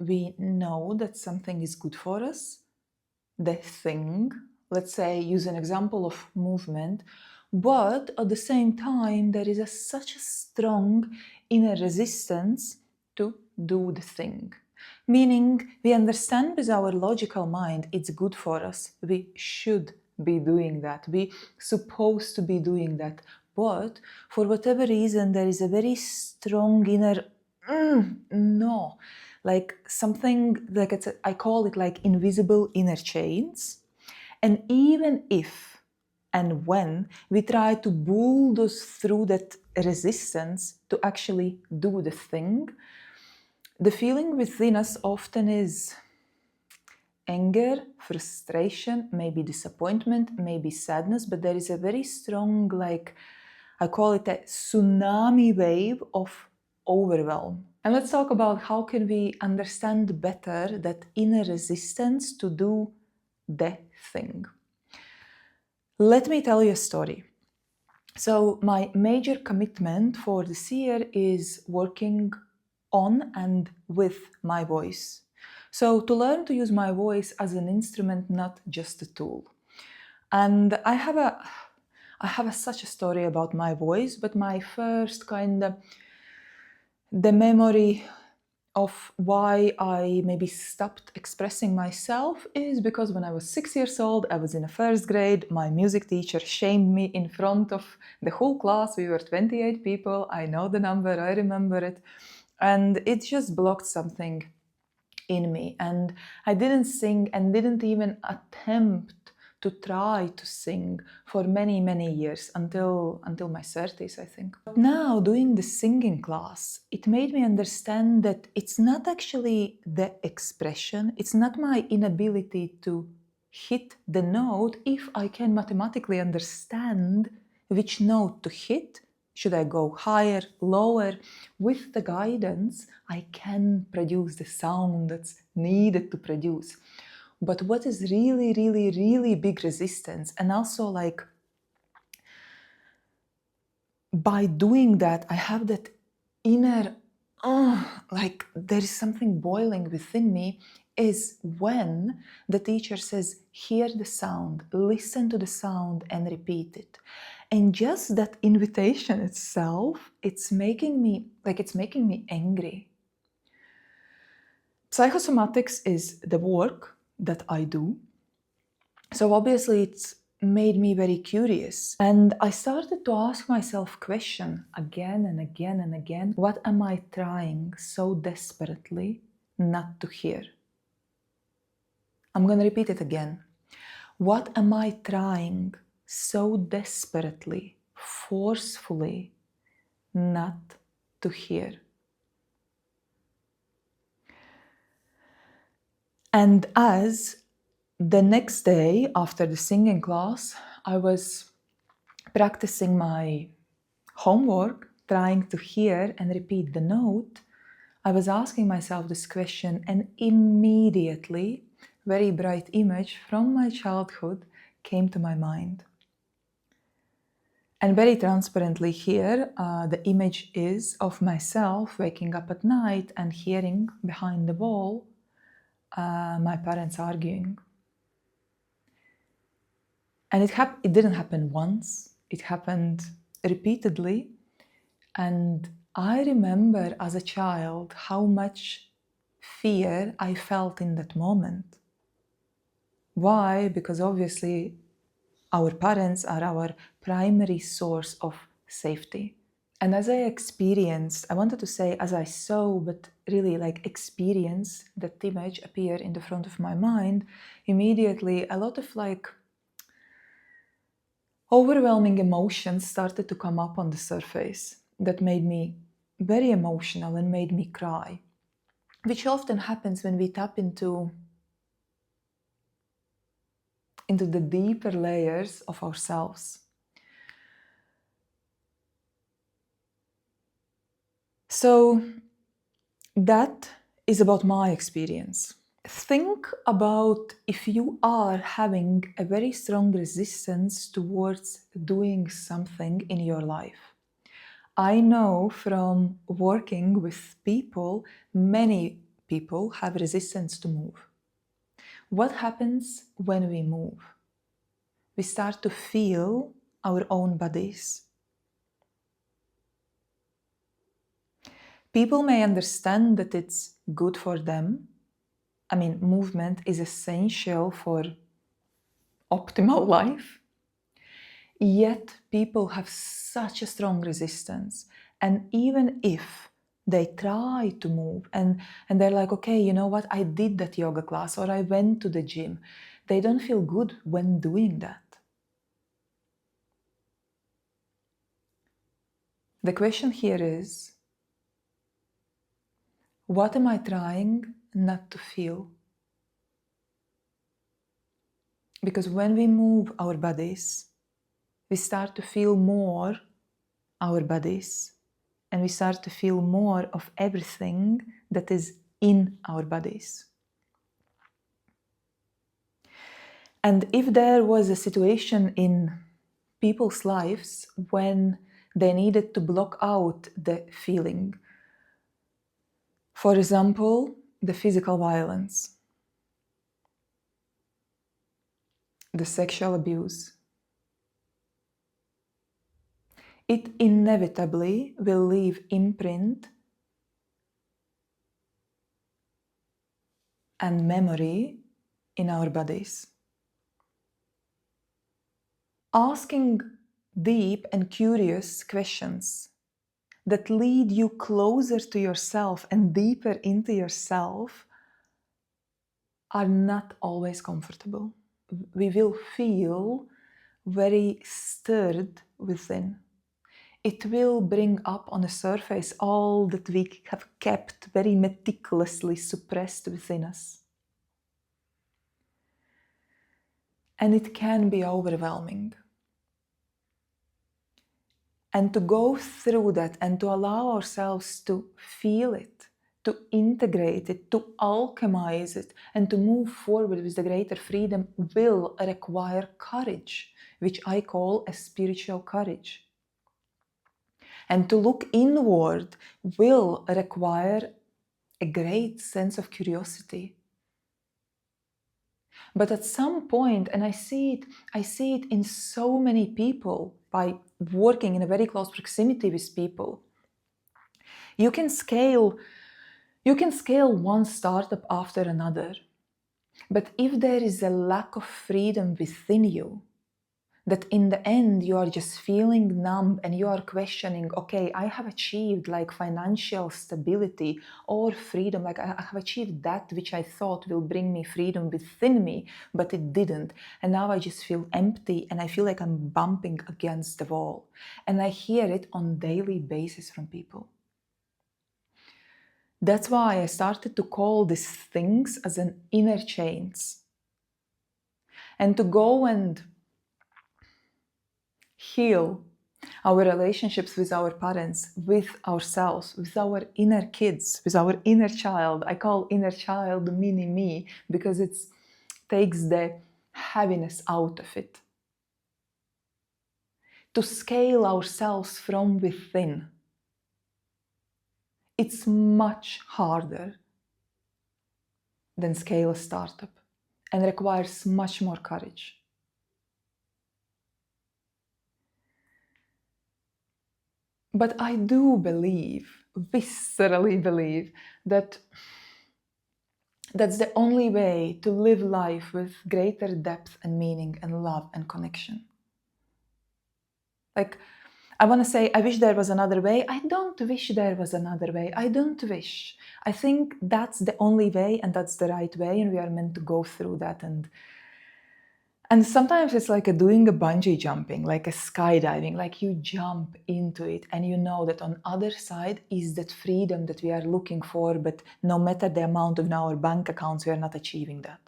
we know that something is good for us, the thing, let's say, use an example of movement, but at the same time, there is such a strong inner resistance to do the thing. Meaning, we understand with our logical mind it's good for us. We should be doing that. We supposed to be doing that. But for whatever reason, there is a very strong inner no, like something like I call it like invisible inner chains. And even if and when we try to bulldoze through that resistance to actually do the thing, the feeling within us often is anger, frustration, maybe disappointment, maybe sadness, but there is a very strong, like, I call it a tsunami wave of overwhelm. And let's talk about how can we understand better that inner resistance to do the thing. Let me tell you a story. So my major commitment for this year is working on and with my voice. So to learn to use my voice as an instrument, not just a tool. And I have such a story about my voice, but my first the memory of why I maybe stopped expressing myself is because when I was 6 years old, I was in a first grade, my music teacher shamed me in front of the whole class. We were 28 people, I know the number, I remember it. And it just blocked something in me. And I didn't sing and didn't even attempt to try to sing for many, many years until my 30s, I think. But now, doing the singing class, it made me understand that it's not actually the expression, it's not my inability to hit the note. If I can mathematically understand which note to hit, should I go higher, lower? With the guidance, I can produce the sound that's needed to produce. But what is really, really, really big resistance, and also like by doing that, I have that inner, like there is something boiling within me, is when the teacher says, hear the sound, listen to the sound and repeat it. And just that invitation itself, it's making me angry. Psychosomatics is the work that I do. So obviously it's made me very curious. And I started to ask myself question again and again and again. What am I trying so desperately not to hear? I'm going to repeat it again. What am I trying so desperately, forcefully not to hear? And as the next day after the singing class, I was practicing my homework, trying to hear and repeat the note, I was asking myself this question, and immediately, very bright image from my childhood came to my mind. And very transparently here, the image is of myself waking up at night and hearing behind the wall my parents arguing. And it didn't happen once, it happened repeatedly. And I remember as a child how much fear I felt in that moment. Why? Because obviously our parents are our primary source of safety. And as I experienced, I wanted to say as I saw, but really like experience that image appear in the front of my mind, immediately a lot of like overwhelming emotions started to come up on the surface that made me very emotional and made me cry, which often happens when we tap into the deeper layers of ourselves. So that is about my experience. Think about if you are having a very strong resistance towards doing something in your life. I know from working with people, many people have resistance to move. What happens when we move? We start to feel our own bodies. People may understand that it's good for them. I mean, movement is essential for optimal life. Yet people have such a strong resistance. And even if they try to move and they're like, okay, you know what, I did that yoga class or I went to the gym, they don't feel good when doing that. The question here is, what am I trying not to feel? Because when we move our bodies, we start to feel more our bodies, and we start to feel more of everything that is in our bodies. And if there was a situation in people's lives when they needed to block out the feeling, for example, the physical violence, the sexual abuse, it inevitably will leave imprint and memory in our bodies. Asking deep and curious questions that lead you closer to yourself and deeper into yourself are not always comfortable. We will feel very stirred within. It will bring up on the surface all that we have kept very meticulously suppressed within us. And it can be overwhelming. And to go through that and to allow ourselves to feel it, to integrate it, to alchemize it, and to move forward with the greater freedom will require courage, which I call a spiritual courage. And to look inward will require a great sense of curiosity. But at some point, and I see it in so many people by working in a very close proximity with people, you can scale one startup after another. But if there is a lack of freedom within you, that in the end you are just feeling numb and you are questioning, okay, I have achieved like financial stability or freedom, like I have achieved that which I thought will bring me freedom within me, but it didn't. And now I just feel empty and I feel like I'm bumping against the wall. And I hear it on a daily basis from people. That's why I started to call these things as an inner chains. And to go and heal our relationships with our parents, with ourselves, with our inner kids, with our inner child. I call inner child mini me because it takes the heaviness out of it. To scale ourselves from within, it's much harder than scale a startup and requires much more courage. But I do believe, viscerally believe, that that's the only way to live life with greater depth and meaning and love and connection. Like, I want to say, I wish there was another way. I don't wish there was another way. I don't wish. I think that's the only way and that's the right way, and we are meant to go through that. And sometimes it's like doing a bungee jumping, like a skydiving, like you jump into it and you know that on other side is that freedom that we are looking for, but no matter the amount of our bank accounts, we are not achieving that.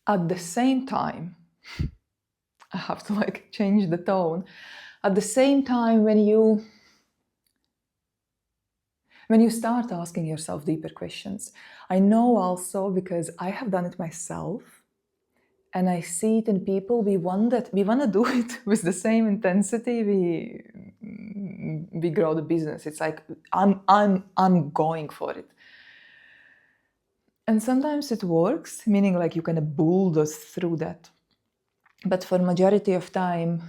At the same time, I have to change the tone. At the same time, when you start asking yourself deeper questions, I know also because I have done it myself, And I see it in people. We want to do it with the same intensity we grow the business. It's like I'm going for it. And sometimes it works, meaning like you can bulldoze through that. But for majority of time,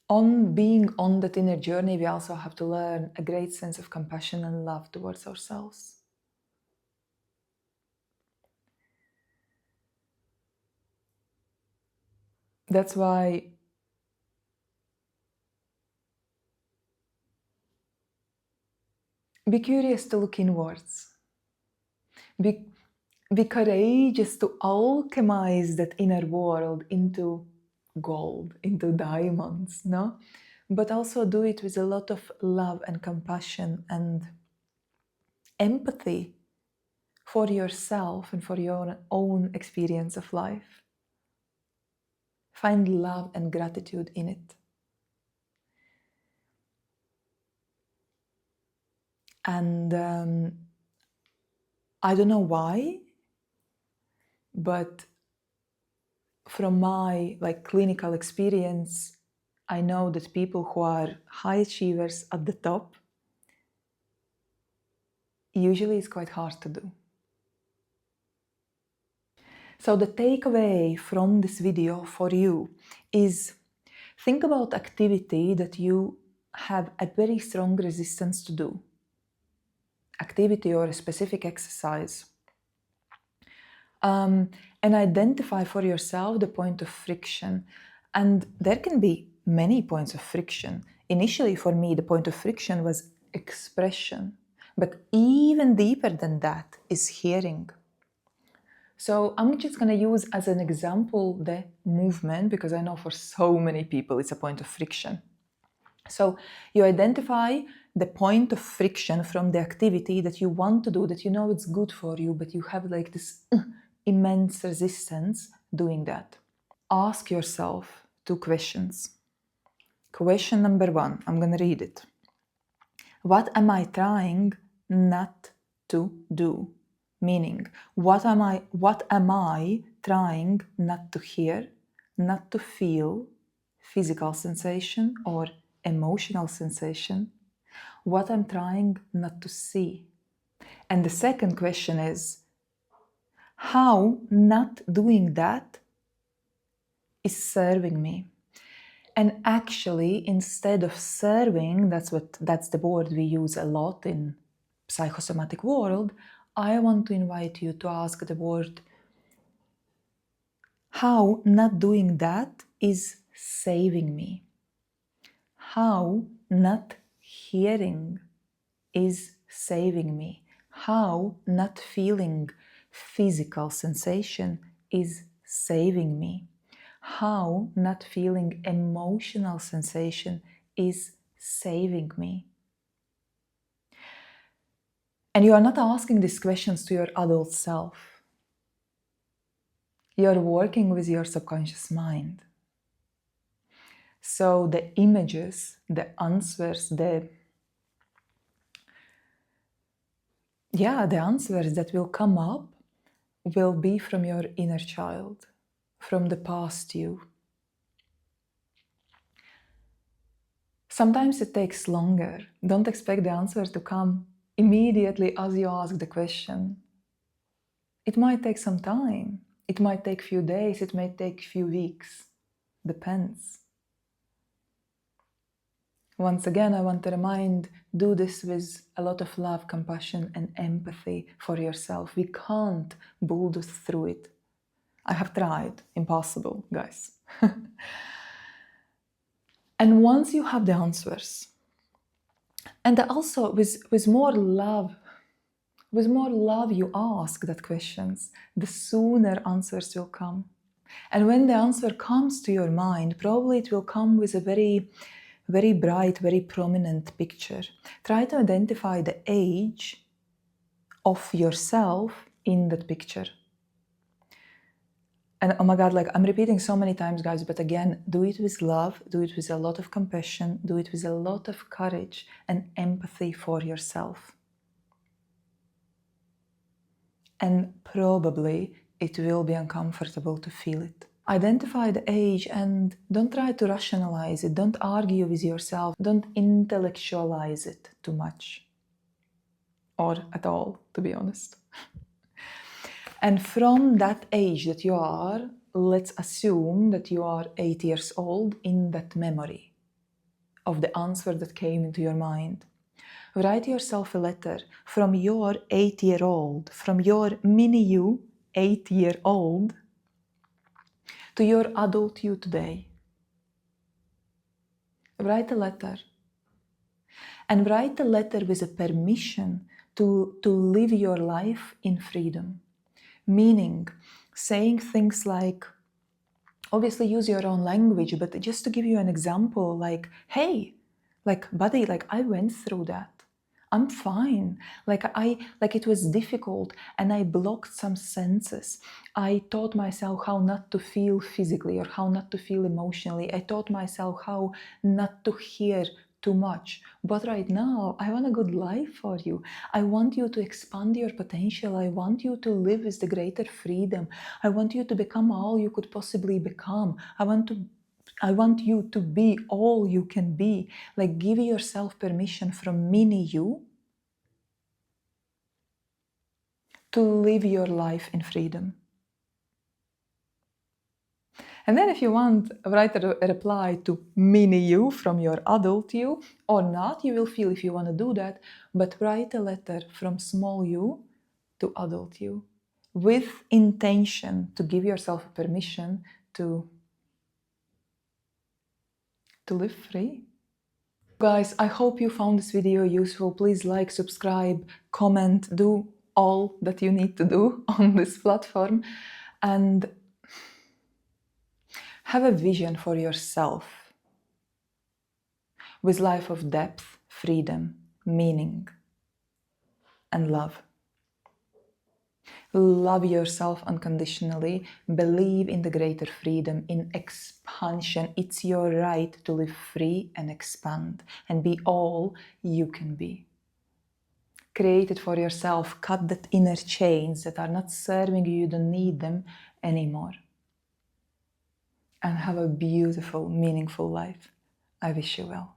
on being on that inner journey, we also have to learn a great sense of compassion and love towards ourselves. That's why be curious to look inwards. Be courageous to alchemize that inner world into gold, into diamonds, no? But also do it with a lot of love and compassion and empathy for yourself and for your own experience of life. Find love and gratitude in it. And I don't know why, but from my clinical experience, I know that people who are high achievers at the top, usually it's quite hard to do. So the takeaway from this video for you is think about activity that you have a very strong resistance to do. Activity or a specific exercise. And identify for yourself the point of friction. And there can be many points of friction. Initially for me, the point of friction was expression. But even deeper than that is hearing. So I'm just going to use as an example the movement, because I know for so many people it's a point of friction. So you identify the point of friction from the activity that you want to do, that you know it's good for you, but you have this immense resistance doing that. Ask yourself 2 questions. Question number 1, I'm going to read it. What am I trying not to do? Meaning, what am I trying not to hear, not to feel, physical sensation or emotional sensation? What I'm trying not to see? And the second question is, how not doing that is serving me? And actually, instead of serving, that's the word we use a lot in psychosomatic world, I want to invite you to ask the word, how not doing that is saving me? How not hearing is saving me? How not feeling physical sensation is saving me? How not feeling emotional sensation is saving me? And you are not asking these questions to your adult self. You're working with your subconscious mind. So the images, the answers, the answers that will come up will be from your inner child, from the past you. Sometimes it takes longer. Don't expect the answer to come immediately as you ask the question. It might take some time. It might take few days. It might take few weeks. Depends. Once again, I want to remind, do this with a lot of love, compassion, and empathy for yourself. We can't bulldoze through it. I have tried. Impossible, guys. And once you have the answers, and also with more love you ask that questions, the sooner answers will come. And when the answer comes to your mind, probably it will come with a very, very bright, very prominent picture. Try to identify the age of yourself in that picture. And oh my God, I'm repeating so many times, guys, but again, do it with love, do it with a lot of compassion, do it with a lot of courage and empathy for yourself. And probably it will be uncomfortable to feel it. Identify the age and don't try to rationalize it. Don't argue with yourself. Don't intellectualize it too much. Or at all, to be honest. And from that age that you are, let's assume that you are 8 years old in that memory of the answer that came into your mind. Write yourself a letter from your 8-year-old, from your mini you, 8-year-old, to your adult you today. Write a letter. And write a letter with a permission to live your life in freedom. Meaning, saying things like, obviously use your own language, but just to give you an example, like, hey, like, buddy, like, I went through that. I'm fine. Like it was difficult and I blocked some senses. I taught myself how not to feel physically or how not to feel emotionally. I taught myself how not to hear too much. But right now, I want a good life for you. I want you to expand your potential. I want you to live with the greater freedom. I want you to become all you could possibly become. I want you to be all you can be. Like, give yourself permission from mini you to live your life in freedom. And then if you want, write a reply to mini you from your adult you or not, you will feel if you want to do that, but write a letter from small you to adult you with intention to give yourself permission to live free. Guys, I hope you found this video useful. Please like, subscribe, comment, do all that you need to do on this platform, and have a vision for yourself with life of depth, freedom, meaning, and love. Love yourself unconditionally. Believe in the greater freedom, in expansion. It's your right to live free and expand and be all you can be. Create it for yourself. Cut that inner chains that are not serving you. You don't need them anymore. And have a beautiful, meaningful life. I wish you well.